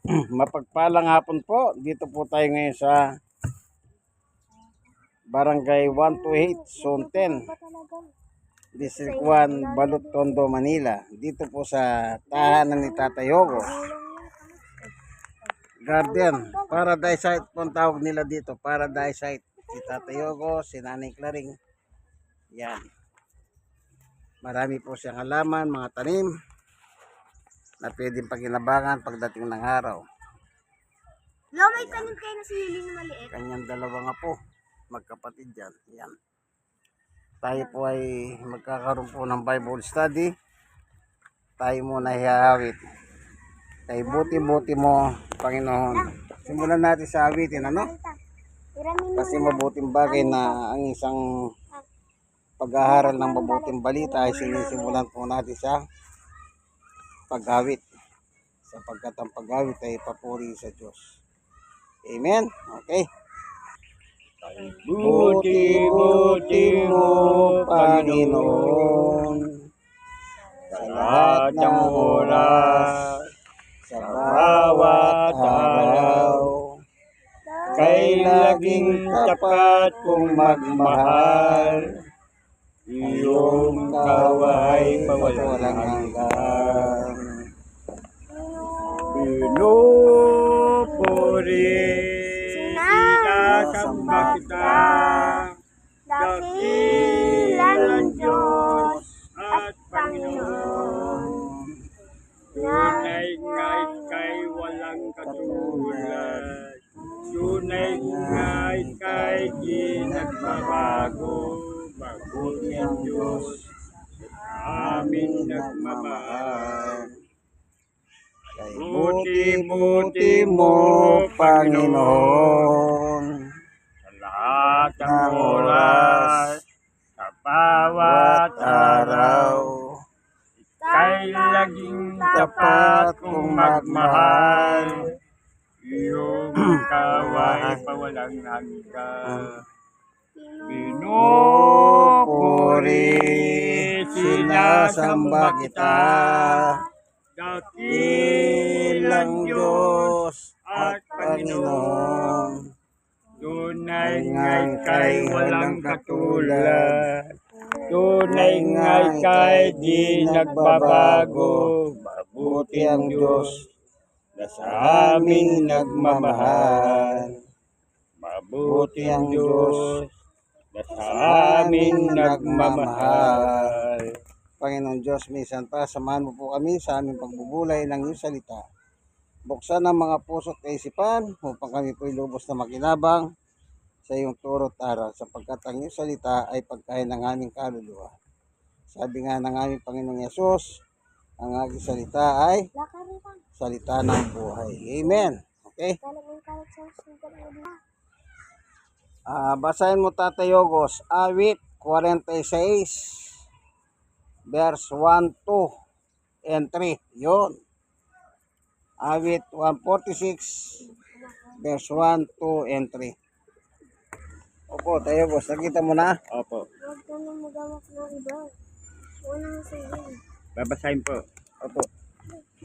Mapagpalang hapon po. Dito po tayo ngayon sa Barangay 128, Zone 10, District 1, Balot, Tondo, Manila. Dito po sa tahanan ni Tatay Yogo. Garden, Paradise Site po ang tawag nila dito. Paradise Site. Si Tatay Yogo, si Nanay Claring. Yan. Marami po siyang halaman, mga tanim na pwedeng paginabangan pagdating ng araw. Lo, may tanim kayo na sili na maliit. Kanyang dalawa nga po, magkapatid yan. Yan. Tayo po ay magkakaroon po ng Bible study. Tayo muna hihawit. Kay buti-buti mo, Panginoon. Simulan natin sa awitin, ano? Kasi mabuting bagay na ang isang pag-aaral ng mabuting balita ay sinisimulan po natin sa pag-awit. Sapagkat ang pag-awit ay papuri sa Diyos. Amen? Okay. Buti-buti mo, Panginoon, sa lahat ng oras, sa bawat araw, kay laging tapat kong magmahal, iyong kaway walang hanggan. Pinupuri, sinasamba kita, dakilang Diyos at Panginoon. Tunay nga'y kay walang katulad, tunay nga'y kay di nagbabago, mabuti ang Diyos sa amin nagmamahal. Buti-buti mo, Panginoon, sa lahat ng oras, sa bawat araw, kay laging tapat kong magmahal, iyong kaway pawalang hanggan. Pinupuri, sinasamba kita, dakilang Diyos at Panginoon. Tunay nga'y kay walang katulad, tunay nga'y kay di nagbabago, mabuti ang Diyos na sa amin nagmamahal. Mabuti ang Diyos na sa amin nagmamahal. Panginoon Diyos, minsan pa, samahan mo po kami sa aming pagbubulay ng iyong salita. Buksan ang mga puso at kaisipan upang kami po'y lubos na makinabang sa iyong turo at aral, sapagkat ang iyong salita ay pagkain ng aming kaluluwa. Sabi nga ng aming Panginoong Yesus, ang aking salita ay salita ng buhay. Amen. Okay? Basahin mo, Tatay Yogos, awit 46. Verse 1, 2, and 3. Yun. Awit 146, verse 1, 2, and 3. Opo, tayo boss. Nakita mo na? Opo. Huwag ka nang magawak ng iba. Unang sige. Babasahin po. Opo.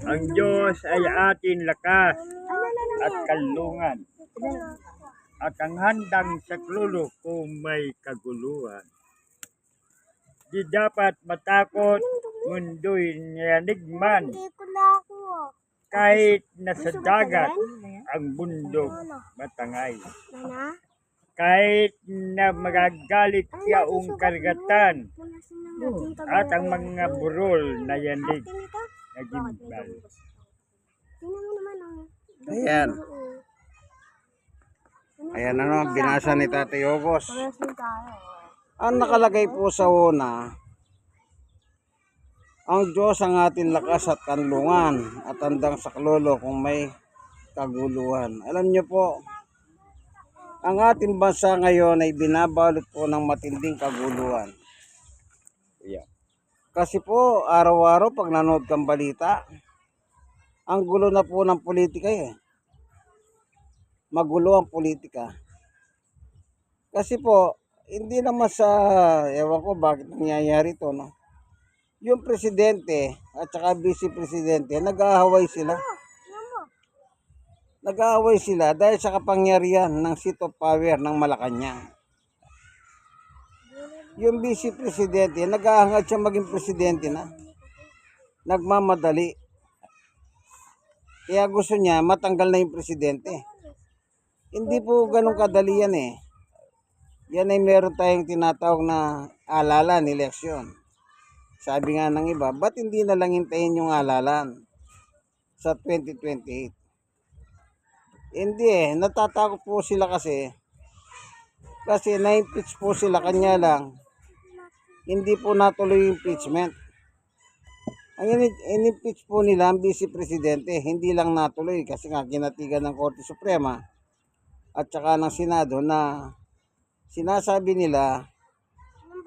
Ang Diyos ay ating lakas at kalungan, at ang handang saklolo kung may kaguluhan. Di dapat matakot, mundo'y niyanigman, Hindi ko na ako. kahit nasa dagat ang bundok matangay. Nana? Kahit na magagalit yaong karagatan, at ang mga burol na yandig na gimbal. Tingnan mo naman oh. Ayan. Ayan ano, binasa ni Tatay Yogos. Pagasin tayo. Ang nakalagay po sa una, ang Diyos ang ating lakas at kanlungan at handang saklolo kung may kaguluhan. Alam niyo po, ang ating bansa ngayon ay binabalot po ng matinding kaguluhan. Yeah. Kasi po, araw-araw pag nanood kang balita, ang gulo na po ng politika eh. Magulo ang politika. Kasi po, hindi naman sa, ewan ko bakit nangyayari ito, no? Yung presidente at saka vice presidente, nag-aaway sila. Nag-aaway sila dahil sa kapangyarihan ng seat of power ng Malacanang. Yung vice presidente, nag-aangad siya maging presidente na. Nagmamadali. Kaya gusto niya matanggal na yung presidente. Hindi po ganun kadali yan eh. Yan ay meron tayong tinatawag na alalan, eleksyon. Sabi nga ng iba, ba't hindi na lang hintayin yung alalan sa 2028? Hindi eh, natatakot po sila kasi na-impeach po sila, kanya lang hindi po natuloy yung impeachment. Ang in-impeach po nila ang vice presidente, hindi lang natuloy kasi nga kinatigan ng Korte Suprema at saka ng Senado na sinasabi nila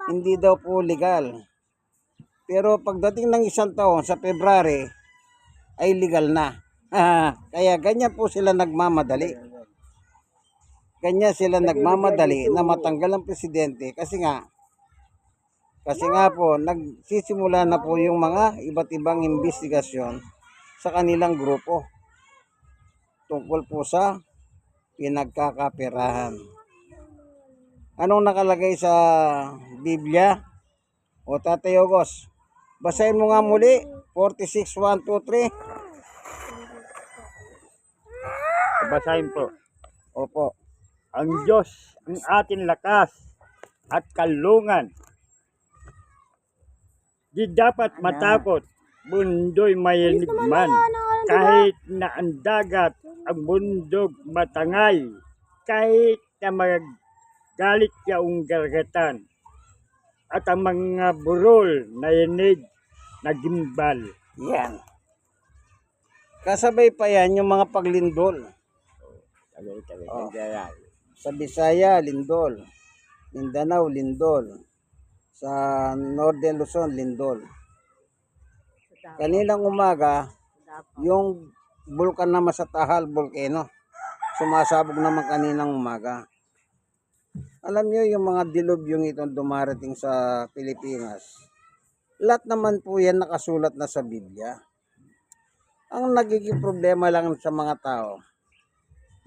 hindi daw po legal. Pero pagdating ng isang taon sa February ay legal na. Kaya ganyan po sila nagmamadali. Ganyan sila nagmamadali na matanggal ang presidente kasi nga po nagsisimula na po yung mga iba't ibang investigasyon sa kanilang grupo tungkol po sa pinagkakaperahan. Anong nakalagay sa Biblia? O Tatay Ogos, basahin mo nga muli 46, 1, 2, 3. Basahin po. Opo. Ang Diyos ang ating lakas at kalungan. Di dapat matakot, bundo'y mayanig man. Kahit na ang dagat, ang bundok matangay. Kahit na magalit yaong gargatan. At ang mga burol na yanig na gimbal. Yan. Kasabay pa yan yung mga paglindol. Oh. Sa Bisaya, lindol. Mindanao, lindol. Sa Northern Luzon, lindol. Kanilang umaga, yung bulkan na Masatahal, volcano. Sumasabog naman kaninang umaga. Alam nyo yung mga dilubyong itong dumarating sa Pilipinas. Lahat naman po yan nakasulat na sa Biblia. Ang nagiging problema lang sa mga tao,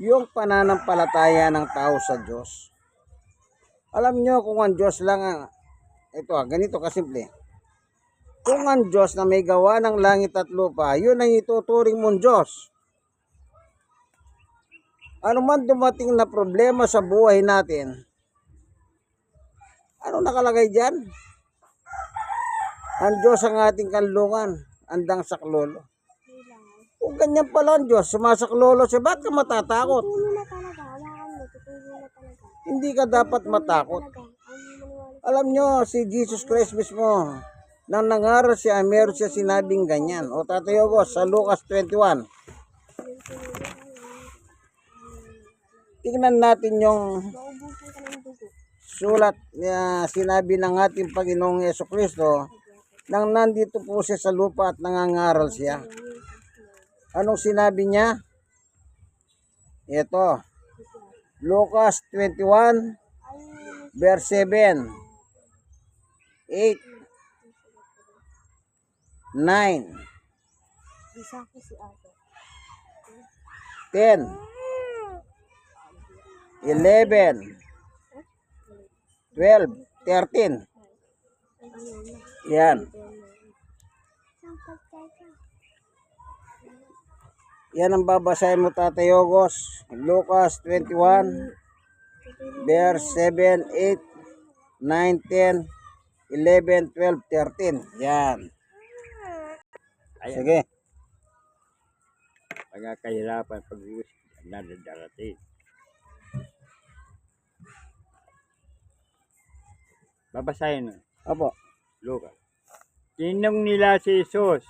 yung pananampalataya ng tao sa Diyos. Alam nyo kung ang Diyos lang ganito kasimple. Kung ang Diyos na may gawa ng langit at lupa, yun ang ituturing mong Diyos. Ano man dumating na problema sa buhay natin, ano nakalagay dyan? Ang Diyos ang ating kanlungan, andang saklolo. Kung ganyan pala ang Diyos, sumasaklolo siya, ba't ka matatakot? Tutuloy na talaga. Hawakan mo. Tutuloy na talaga. Hindi ka dapat matakot. Alam nyo, si Jesus Christ mismo, nang nangaral siya, meron siya sinabing ganyan. O Tatay Ogos, sa Lucas 21. Tingnan natin yung Maubusan ka ng dugo. sulat na sinabi ng ating Panginoong Jesucristo nang nandito po siya sa lupa at nangangaral siya. Anong sinabi niya? Ito. Lucas 21 verse 7, 8, 9, Isa ko si Ate. 10, 11, 12, 13. Yan. Yan ang babasahin mo, Tatay Ogos. Lucas 21, verse 7, 8, 9, 10, 11, 12, 13. Yan. Ayan. Sige. Mga kahirapan pag-uus na darating. Babasahin mo. Opo. Lucas. Tinong nila si Jesus,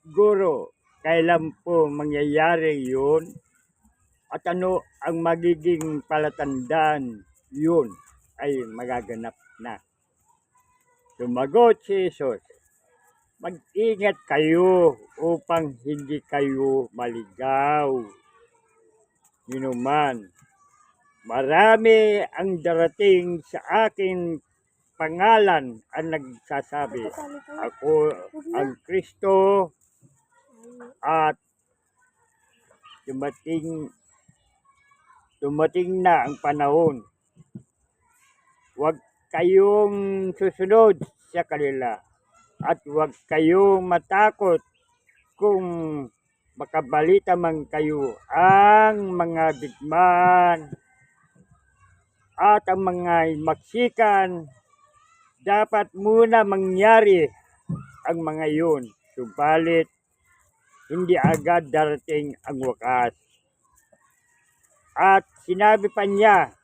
Guro, kailan po mangyayari yun? At ano ang magiging palatandaan yun ay magaganap na? Sumagot si Jesus, mag-ingat kayo upang hindi kayo maligaw. Yinuman, marami ang darating sa aking pangalan ang nagsasabi, ako ang Kristo, at dumating dumating na ang panahon. Huwag kayong susunod sa kanila at huwag kayong matakot kung makabalita man kayo ang mga digmaan at ang mga maksikan. Dapat muna mangyari ang mga yun, subalit hindi agad darating ang wakas. At sinabi pa niya,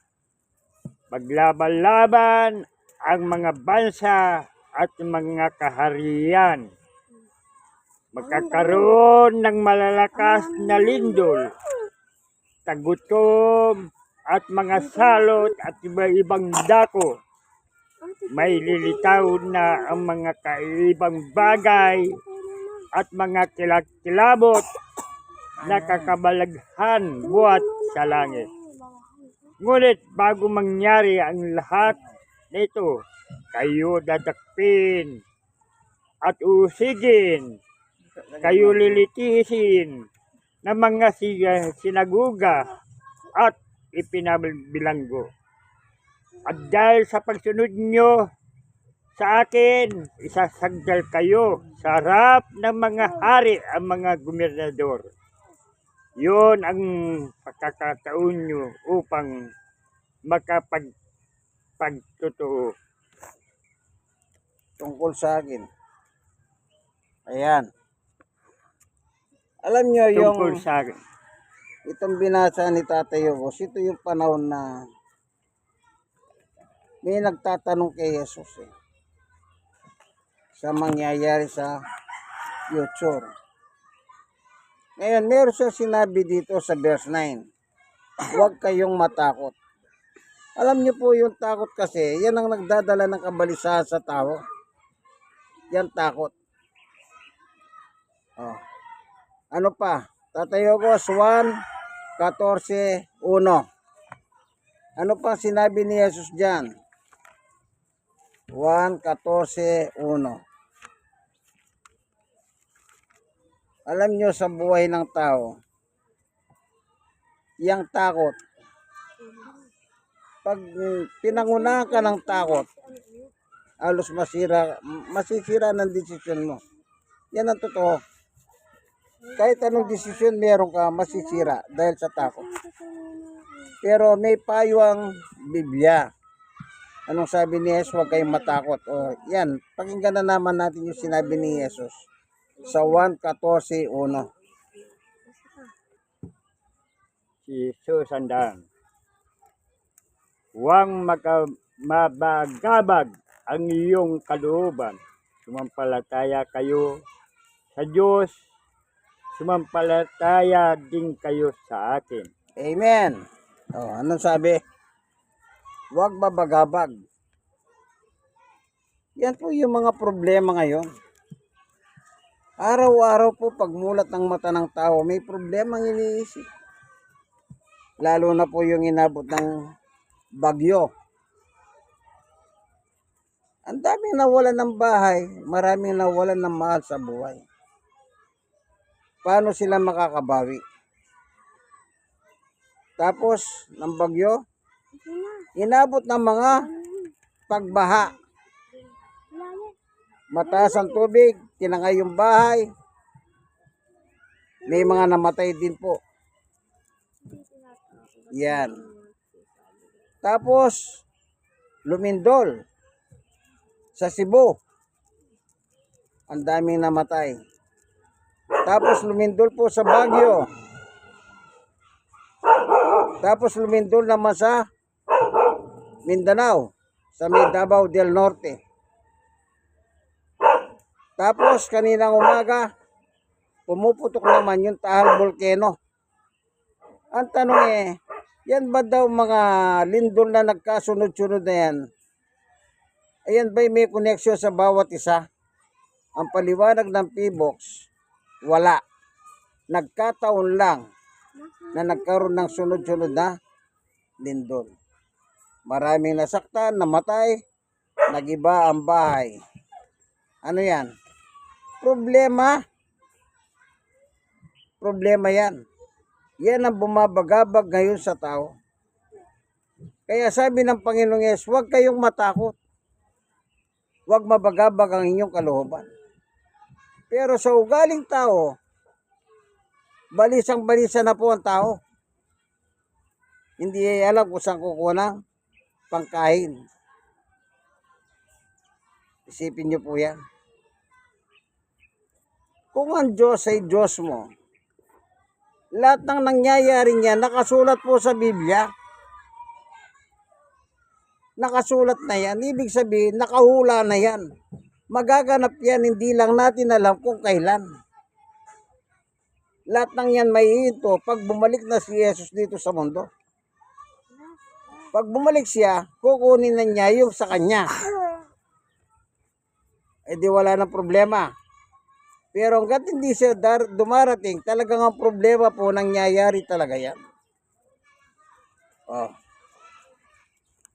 maglaban-laban ang mga bansa at mga kaharian. Magkakaroon ng malalakas na lindol, tagutom at mga salot at iba-ibang dako. May lilitaw na ang mga kaibang bagay at mga kilabot na kakabalaghan buhat sa langit. Ngunit bago mangyari ang lahat nito, kayo dadakpin at usigin, kayo lilitisin ng mga sinaguga at ipinabilanggo. At dahil sa pagsunod nyo sa akin, isasagdal kayo sa harap ng mga hari ang mga gobernador. Yun ang pagkakataon nyo upang makapagtotoo. Tungkol sa akin. Ayan. Alam nyo Tungkol yung sa akin. itong binasa ni Tatay Yogos, ito yung panahon na may nagtatanong kay Jesus sa mangyayari sa future. Ngayon, meron siya sinabi dito sa verse 9, huwag kayong matakot. Alam niyo po yung takot kasi, yan ang nagdadala ng kabalisahan sa tao. Yan takot. Oh. Ano pa? Tatay Yogos 1:14:1. Ano pa sinabi ni Jesus diyan? 1:14:1. Alam nyo sa buhay ng tao, yang takot, pag pinangunahan ka ng takot, halos masisira ng desisyon mo. Yan ang totoo. Kahit anong desisyon meron ka, masisira dahil sa takot. Pero may payo ang Biblia. Anong sabi ni Jesus? Huwag kayong matakot. O yan, pakinggan na naman natin yung sinabi ni Jesus sa 1:14:1. Si Susandang, huwag mabagabag ang iyong kalooban. Sumampalataya kayo sa Diyos, sumampalataya din kayo sa akin. Amen. O, anong sabi? Huwag babagabag. Yan po yung mga problema ngayon. Araw-araw po pagmulat ng mata ng tao, may problema ang iniisip. Lalo na po yung inabot ng bagyo. Ang daming nawalan ng bahay, maraming nawalan ng mahal sa buhay. Paano sila makakabawi? Tapos, ng bagyo, inabot ng mga pagbaha. Mataas ang tubig, tinangay yung bahay. May mga namatay din po. Yan. Tapos, lumindol sa Cebu. Ang daming namatay. Tapos, lumindol po sa Baguio. Tapos, lumindol naman sa Mindanao, sa Davao del Norte. Tapos, kaninang umaga, pumuputok naman yung Taal Volcano. Ang tanong yan ba daw mga lindol na nagkasunod-sunod na yan? Ayan ba'y may koneksyon sa bawat isa? Ang paliwanag ng PBOX, wala. Nagkataon lang na nagkaroon ng sunod-sunod na lindol. Maraming nasaktan, namatay, nagiba ang bahay. Ano yan? Problema. Problema yan. Yan ang bumabagabag ngayon sa tao. Kaya sabi ng Panginoong Yesus, huwag kayong matakot. Huwag mabagabag ang inyong kalooban. Pero sa ugaling tao, balisang-balisa na po ang tao. Hindi alam kung saan kukuha ng pangkain. Isipin niyo po yan. Kung ang Diyos ay Diyos mo, lahat ng nangyayari niya nakasulat po sa Biblia. Nakasulat na yan. Ibig sabihin, nakahula na yan. Magaganap yan, hindi lang natin alam kung kailan. Lahat ng yan may ito pag bumalik na si Jesus dito sa mundo. Pag bumalik siya, kukunin na niya yung sa kanya. Eh di wala na problema. Pero hanggat hindi siya dumarating, talagang ang problema po nangyayari talaga yan. Oh.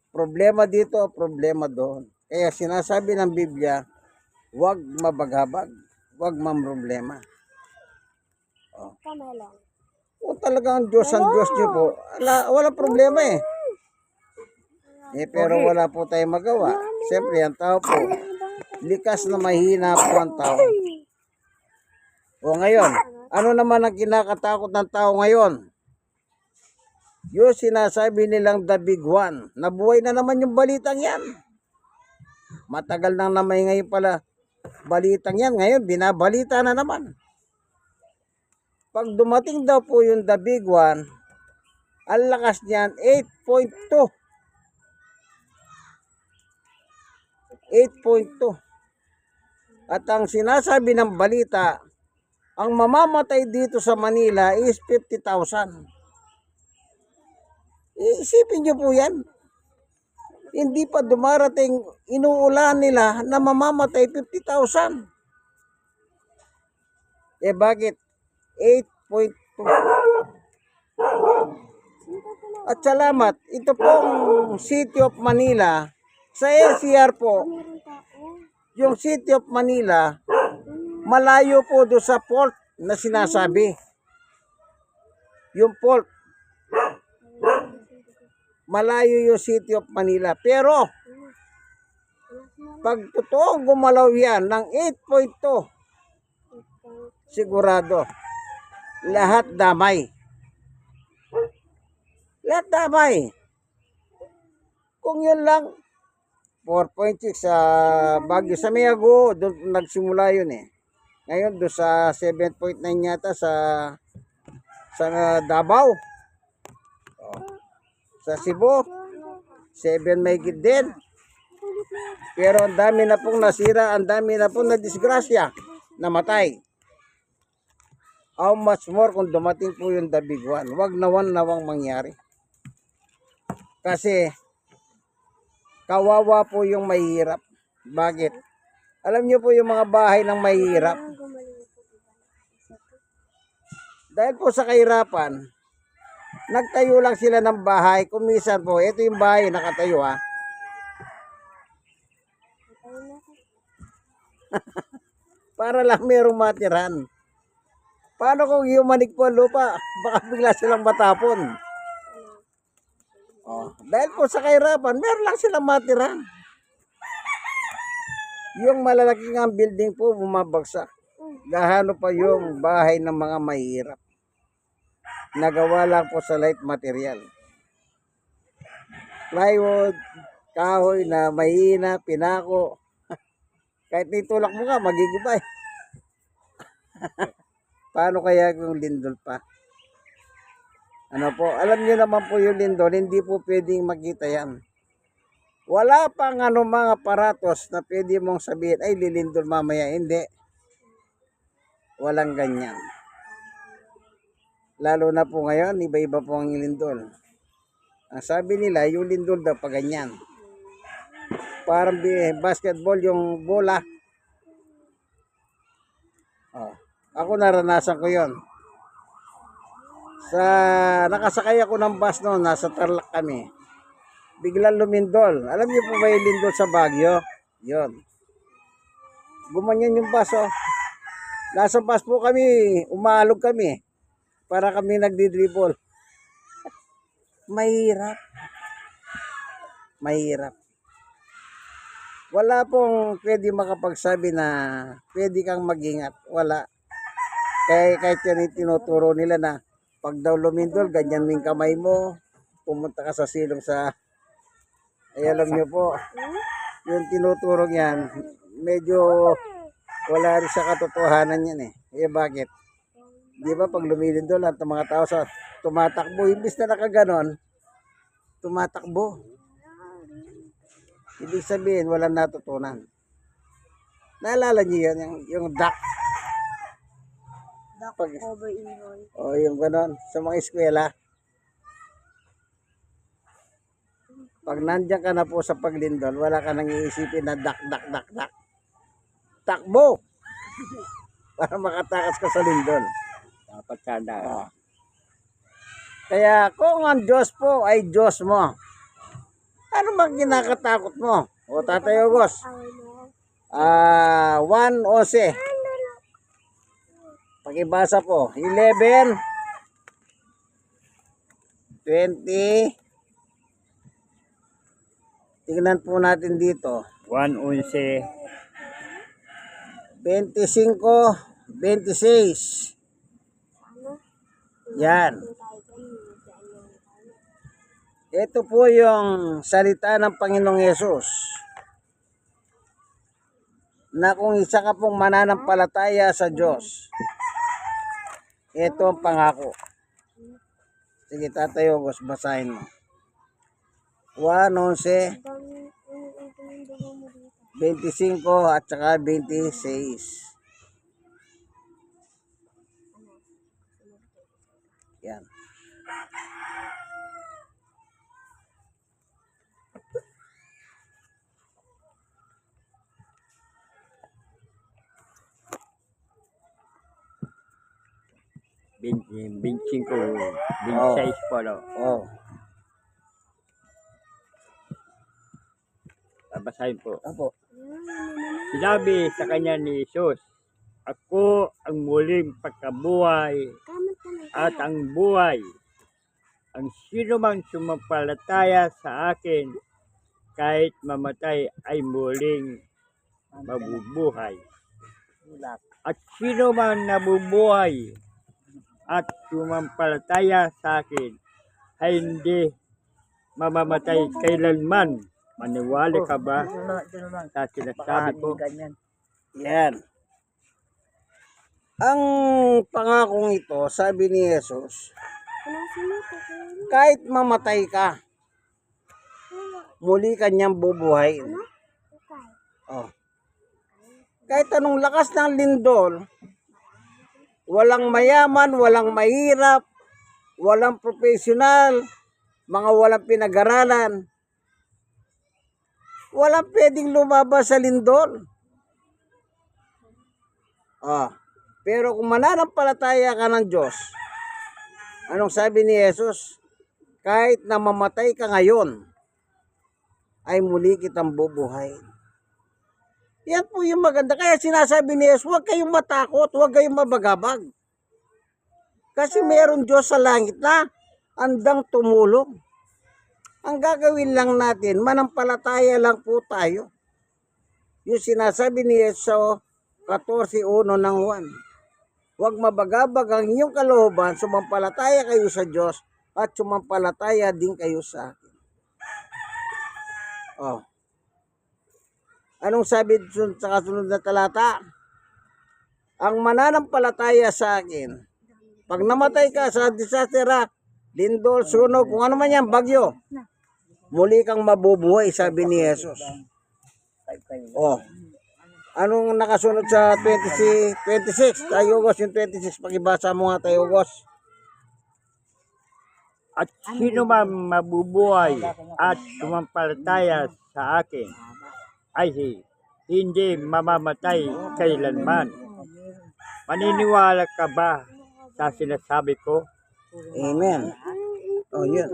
Problema dito, problema doon. Kaya sinasabi ng Biblia, huwag mabagabag, huwag mamroblema. Oh. Tama lang. Kung talagang Diyos ang Diyos niyo po, wala problema eh. Pero wala po tayong magawa. Siyempre, ang tao po, likas na mahina po ang tao. O ngayon, ano naman ang kinakatakot ng tao ngayon? Yung sinasabi nilang the big one. Nabuhay na naman yung balitang yan. Matagal nang namay ngayon pala balitang yan. Ngayon, binabalita na naman. Pag dumating daw po yung the big one, ang lakas niyan, 8.2. 8.2. At ang sinasabi ng balita, ang mamamatay dito sa Manila is 50,000. Isipin niyo po yan. Hindi pa dumarating, inuulan nila na mamamatay 50,000. Eh bakit? 8.2. At salamat, ito pong City of Manila, sa NCR po, yung City of Manila, malayo po doon sa port na sinasabi. Yung port, malayo yung City of Manila. Pero, pag totoong gumalaw yan ng 8.2, sigurado, lahat damay. Lahat damay. Kung yun lang, 4.6 sa Baguio. Sa Miago, doon nagsimula yun eh. Ngayon, doon sa 7.9 yata sa Davao. Sa Cebu, 7 may din. Pero ang dami na pong nasira, ang dami na pong nadisgrasya, namatay. How much more kung dumating po yung the big one? Huwag nawang mangyari. Kasi, kawawa po yung mahihirap. Bakit? Alam niyo po yung mga bahay ng mahihirap. Dahil po sa kahirapan, nagtayo lang sila ng bahay. Kumisan po, ito yung bahay nakatayo ha. Para lang merong matiran. Paano kung yumanig po ang lupa? Baka bigla silang matapon. Oh, dahil po sa kahirapan, meron lang silang matiran. Yung malalaking ang building po bumabagsak. Gahano pa yung bahay ng mga mahirap. Nagawa lang po sa light material. Plywood, kahoy na mahina, pinako. Kahit nitulak mo ka, magigibay. Paano kaya kung lindol pa? Ano po, alam niyo naman po yung lindol, hindi po pwedeng makita yan. Wala pang mga aparatos na pwede mong sabihin, ay lilindol mamaya. Hindi. Walang ganyan. Lalo na po ngayon, iba-iba po ang lindol. Ang sabi nila, yung lindol daw pa ganyan. Parang basketball yung bola. Oh, ako naranasan ko yon. Nakasakay ako ng bus noon, nasa Tarlac kami. Biglang lumindol. Alam niyo po ba yung lindol sa Baguio? Yon. Gumanyan yung bus oh. Nasa bus po kami, umaalog kami. Para kami nagdi-dribble. Mahirap. mahirap. Wala pong pwede makapagsabi na pwede kang mag-ingat. Wala. Kahit yan yung tinuturo nila na pag daw lumindol, ganyan mo yung kamay mo, pumunta ka sa silong sa, ay alam niyo po, yung tinuturo yan, medyo wala rin sa katotohanan yan eh. Eh bakit? Di ba pag lumilindol ang mga tao sa tumatakbo, imbis na nakaganon, tumatakbo. Ibig sabihin, walang natutunan. Naalala niyo yan, yung duck. Pag, Over involved. o yung ganon, sa mga eskwela. Pag nandiyan ka na po sa paglindol, wala ka nang iisipin na duck. Takbo! Para makatakas ka sa lindol. Dapat sana. Oh. Kaya kung ang Diyos po ay Diyos mo, ano bang kinakatakot mo? O Tatay August, 1:11. Pakibasa po, 11, 20. Tingnan po natin dito. 1:11. 25, 26. Yan. Ito po yung salita ng Panginoong Yesus. Na kung isa ka pong mananampalataya sa Diyos, ito ang pangako. Sige, Tatay August, basahin mo. 1:11, 25 at saka 26. Yan. Binching ko. Binchais po. No? Oh. Babasahin po. Apo. Sinabi sa kanya ni Jesus, ako ang muling pagkabuhay at ang buhay. Ang sino mang sumampalataya sa akin, kahit mamatay ay muling mabubuhay. At sino man nabubuhay at sumampalataya sa akin, ay hindi mamamatay kailanman. Maniwala ka ba sa sinasabi ko? Yan. Ang pangakong ito, sabi ni Jesus, kahit mamatay ka, muli kanyang bubuhayin. Oh. Kahit anong lakas ng lindol, walang mayaman, walang mahirap, walang profesional, mga walang pinag-aralan, walang pwedeng lumabas sa lindol. Pero kung mananampalataya ka ng Diyos, anong sabi ni Jesus? Kahit na mamatay ka ngayon, ay muli kitang bubuhayin. Yan po yung maganda. Kaya sinasabi ni Jesus, huwag kayong matakot, huwag kayong mabagabag. Kasi meron Diyos sa langit na andang tumulong. Ang gagawin lang natin, manampalataya lang po tayo. Yung sinasabi ni Jesus sa 14:1 ng 1. Huwag mabagabag ang inyong kalooban, sumampalataya kayo sa Diyos at sumampalataya din kayo sa akin. Oh. Anong sabi sa kasunod na talata? Ang mananampalataya sa akin, pag namatay ka sa disaster, lindol, sunog, kung ano man yan, bagyo, muli kang mabubuhay, sabi ni Jesus. Oh. Anong nakasunod sa 26? Tayo August, yung 26. Pakibasa mo nga tayo August. At sino man mabubuhay at sumampalataya sa akin, ay hindi mamamatay kailanman. Maniniwala ka ba sa sinasabi ko? Amen. Oh, yun.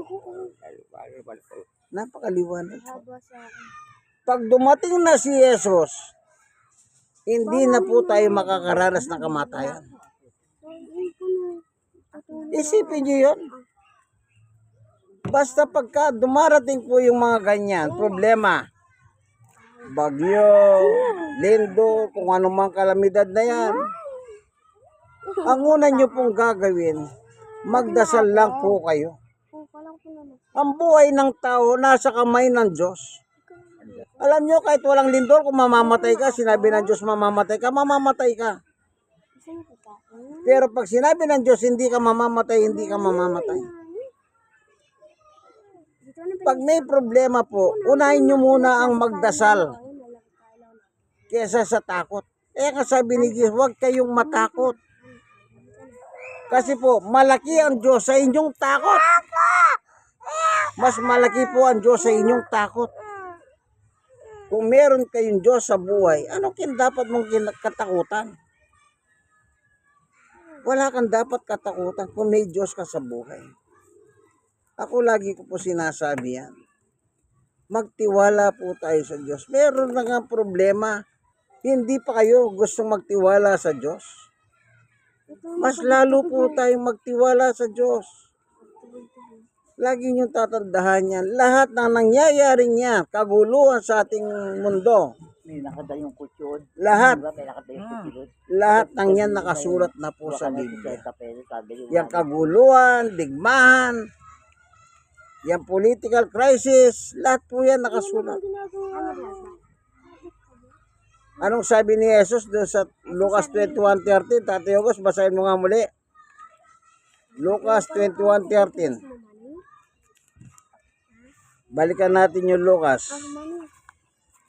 Napakaliwanag. Pag dumating na si Jesus, hindi na po tayo makakaranas ng kamatayan. Isipin niyo yun. Basta pagka dumarating po yung mga ganyan, problema, bagyo, lindol, kung anumang kalamidad na yan, ang una nyo pong gagawin, magdasal lang po kayo. Ang buhay ng tao nasa kamay ng Diyos. Alam nyo, kahit walang lindol, kung mamamatay ka, sinabi ng Diyos mamamatay ka, mamamatay ka. Pero pag sinabi ng Diyos, hindi ka mamamatay, hindi ka mamamatay. Pag may problema po, unahin nyo muna ang magdasal kesa sa takot. Kaya sabi ni Jesus, huwag kayong matakot. Kasi po, malaki ang Diyos sa inyong takot. Mas malaki po ang Diyos sa inyong takot. Kung meron kayong Diyos sa buhay, ano dapat mong katakutan? Wala kang dapat katakutan kung may Diyos ka sa buhay. Ako lagi ko po sinasabi yan. Magtiwala po tayo sa Diyos. Meron na nga problema, hindi pa kayo gustong magtiwala sa Diyos. Mas lalo po tayong magtiwala sa Diyos. Lagi niyong tatandahan yan. Lahat ng nangyayari niya, kaguluhan sa ating mundo. May nakadayong kutsyon. Lahat. Diba? May nakadayong kutsyon. Lahat ng yan nakasulat na po sa Biblia. Yang kaguluhan, digmahan, yang political crisis, lahat po yan nakasulat. Anong sabi ni Jesus doon sa Lucas 21:13? Tatay August, basahin mo nga muli. Lucas 21:13. Balikan natin yung Lucas.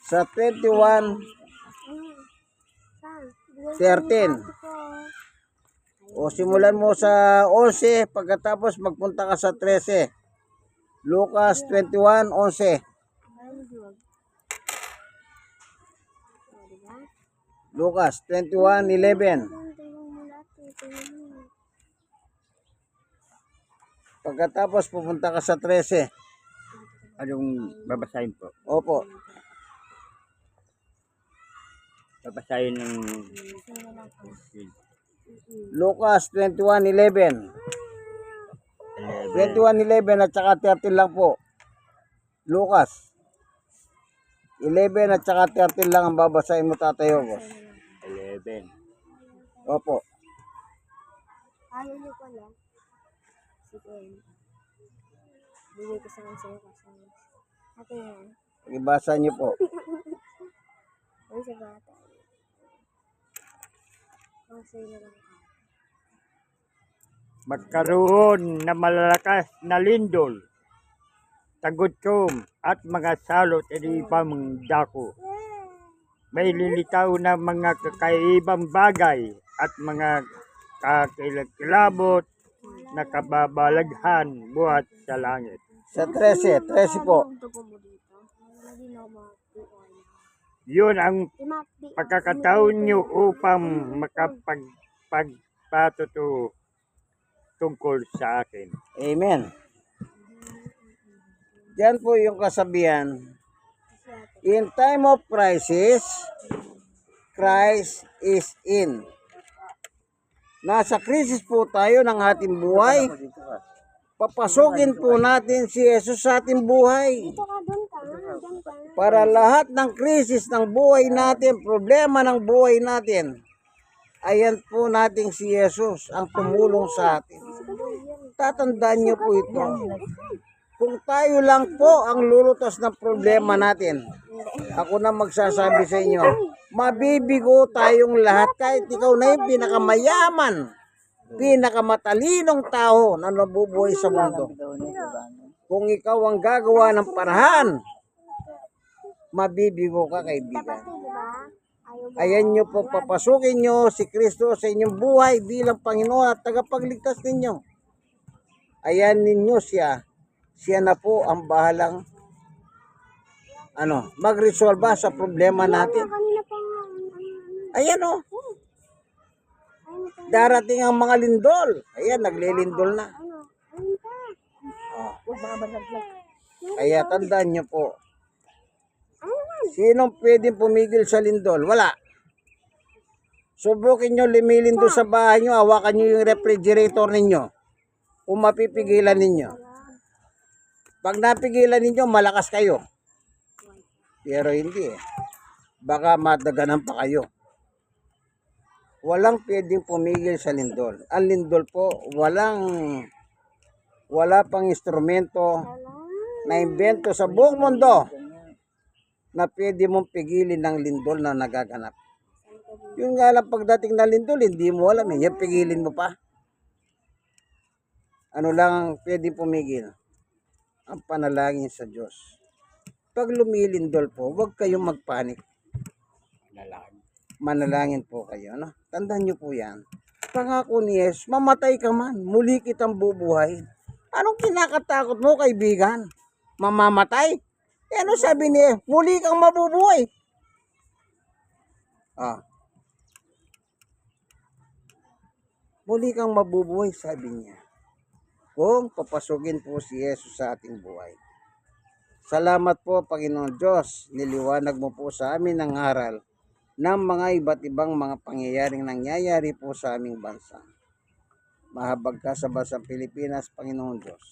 Sa 21:13. O simulan mo sa 11, pagkatapos magpunta ka sa 13. Lucas 21:11. Lucas 21:11. Pagkatapos pupunta ka sa 13. Anong babasahin po? Opo. Babasahin ng Lucas 21:11. 21:11 at saka 13 lang po. Lucas 11 at saka 13 lang ang babasahin mo, Tatay August. 11. Opo. Ayaw niyo pala. Sige. Bigay ko sa sa'yo kasi. Ate yan. Ibasa niyo po. Ang sa bata. Ang sa'yo na lang. Magkaroon na malalakas na lindol, tagutkom at mga salot at ibang dako. May lilitaw na mga kakaibang bagay at mga kakilabot na kababalaghan buhat sa langit. Sa 13 po. Yun ang pagkakataon nyo upang makapagpatuto tungkol sa akin. Amen. Yan po yung kasabihan. In time of crisis, Christ is in. Nasa krisis po tayo ng ating buhay. Papasukin po natin si Jesus sa ating buhay. Ito ka, doon ka. Diyan ka. Para lahat ng krisis ng buhay natin, problema ng buhay natin, ayan po nating si Jesus ang tumulong sa atin. Tatandaan niyo po ito. Kung tayo lang po ang lulutos ng problema natin, ako na magsasabi sa inyo, mabibigo tayong lahat kahit ikaw na yung pinakamayaman, pinakamatalinong tao na nabubuhay sa mundo. Kung ikaw ang gagawa ng parahan, mabibigo ka, kaibigan. Diba? Ayaw mo. Ayan nyo po, papasukin nyo si Kristo sa inyong buhay bilang Panginoon at tagapagligtas ninyo. Ayan ninyo siya. Siya na po ang bahalang magresolba sa problema natin. Kanina pa nga. Ayan o. Darating ang mga lindol. Ayan, naglilindol na. Ayun ka. Kaya tandaan nyo po. Sinong pwedeng pumigil sa lindol? Wala. Subukin nyo lumilindol sa bahay nyo. Hawakan nyo yung refrigerator ninyo. Kung mapipigilan ninyo. Pag napigilan ninyo, malakas kayo. Pero hindi eh. Baka madaganan pa kayo. Walang pwedeng pumigil sa lindol. Ang lindol po, wala pang instrumento na imbento sa buong mundo na pwede mong pigilin ng lindol na nagaganap. Yun nga lang pagdating ng lindol, hindi mo alam eh. Yan, pigilin mo pa. Ano lang ang pwede pumigil? Ang panalangin sa Diyos. Pag lumilindol po, huwag kayong magpanik. Manalangin po kayo. No? Tandaan nyo po yan. Pangako ni Jesus, mamatay ka man, muli kitang bubuhayin. Anong kinakatakot mo, kaibigan? Mamamatay? Eh, ano sabi ni Jesus? Muli kang mabubuhay. Muli kang mabubuhay, sabi niya. Kung papasukin po si Jesus sa ating buhay. Salamat po, Panginoon Diyos. Niliwanag mo po sa amin ang aral ng mga iba't ibang mga pangyayaring nangyayari po sa aming bansa. Mahabag ka sa bansang Pilipinas, Panginoon Diyos.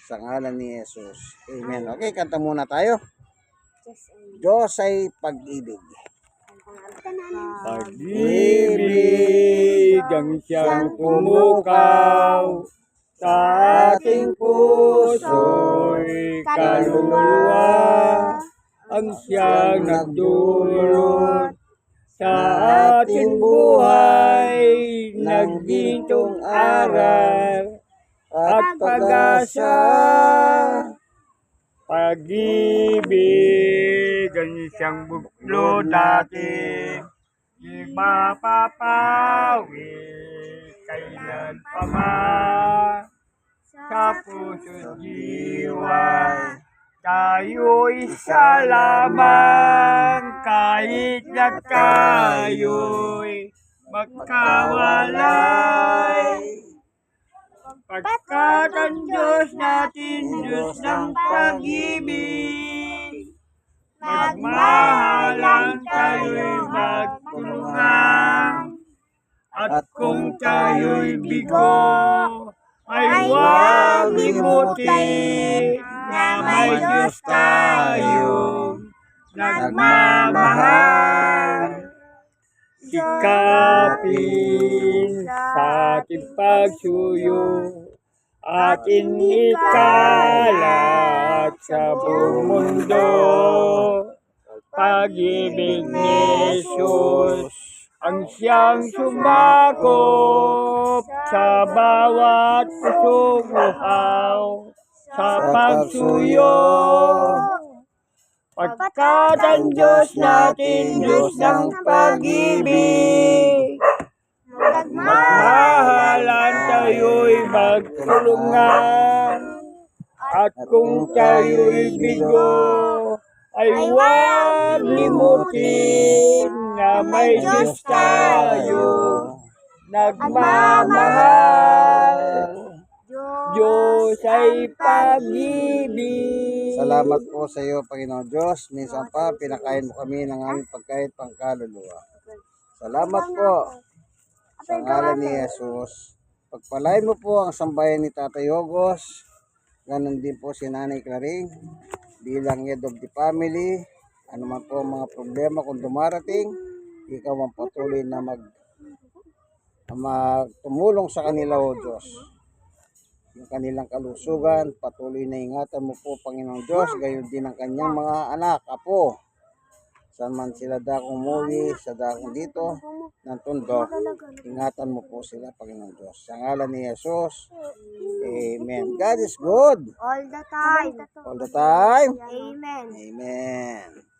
Sa ngalan ni Jesus. Amen. Okay, kanta muna tayo. Diyos ay pag-ibig. Pag-ibig ang siyang pumukaw sa ating puso'y kaluluwa, ang siyang nagdulot sa ating buhay, nagdintong aral at pag-asa. Pag-ibig ang siyang buklo natin, di mapapawi kailan pa man. Sa puso't diwa, tayo'y isa lamang, kahit na tayo'y magkawalay. Pagkat ang Diyos natin, Diyos ng pag-ibig, magmahalan tayo'y magtulungan. At kung tayo'y bigo, ay huwag limutin na may Diyos tayong nagmamahal. Sikapin sa ating pagsuyo, atin ikalat sa buong mundo. Pag-ibig ni Jesus ang siyang sumakop sa bawat pusong uhaw sa pagsuyo. Pagkat ang Diyos natin, Diyos ng pag-ibig, magmahalan tayo'y magtulungan. At kung tayo'y bigo, ay huwag limutin na may Diyos tayo nagmamahal. Diyos ay pag-ibig. Salamat po sa iyo, Panginoon Diyos. Minsan pa, pinakain mo kami ng aming pagkain pangkaluluwa. Salamat po sa ngalan ni Jesus. Pagpalain mo po ang sambayan ni Tatay Ogos. Ganon din po si Nanay Claring bilang head of the family. Ano man po ang mga problema kung dumarating, ikaw ang patuloy na tumulong sa kanila, O Diyos. Yung kanilang kalusugan, patuloy na ingatan mo po, Panginoong Diyos, gayon din ang kanyang mga anak, apo. Saan man sila dakong umuwi, sa dakong dito, ng tundo, ingatan mo po sila, Panginoong Diyos. Sa ngalan ni Jesus, Amen. God is good. All the time. All the time. Amen. Amen.